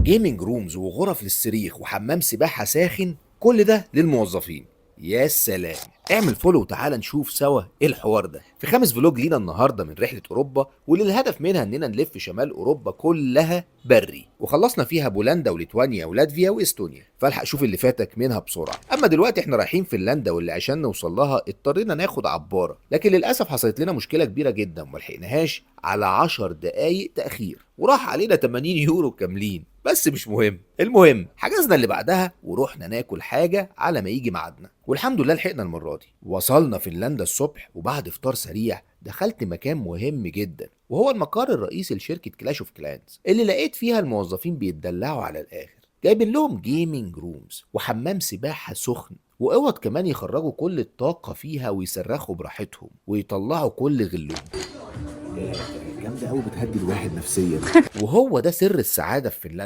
جيمنج رومز وغرف للصريخ وحمام سباحة ساخن، كل ده للموظفين. يا سلام، اعمل فولو وتعالى نشوف سوا ايه الحوار ده. في خامس فلوج لينا النهارده من رحله اوروبا، واللي الهدف منها اننا نلف شمال اوروبا كلها بري، وخلصنا فيها بولندا وليتوانيا ولاتفيا واستونيا، فالحق شوف اللي فاتك منها بسرعه. اما دلوقتي احنا رايحين فنلندا، واللي عشان نوصل لها اضطرينا ناخد عباره، لكن للاسف حصلت لنا مشكله كبيره جدا وما لحقناهاش على 10 دقايق تاخير، وراح علينا 80 يورو كاملين. بس مش مهم، المهم حجزنا اللي بعدها ورحنا ناكل حاجه على ما يجي ميعادنا، والحمد لله لحقنا المره دي. وصلنا فنلندا الصبح، وبعد فطار سريع دخلت مكان مهم جدا، وهو المقر الرئيسي لشركه كلاش اوف كلانز، اللي لقيت فيها الموظفين بيتدلعوا على الاخر، جايبين لهم جيمنج رومز وحمام سباحه سخن، واوض كمان يخرجوا كل الطاقه فيها ويصرخوا براحتهم ويطلعوا كل غلهم. جامده قوي، بتهدي الواحد نفسيا. وهو ده سر السعاده في فنلندا.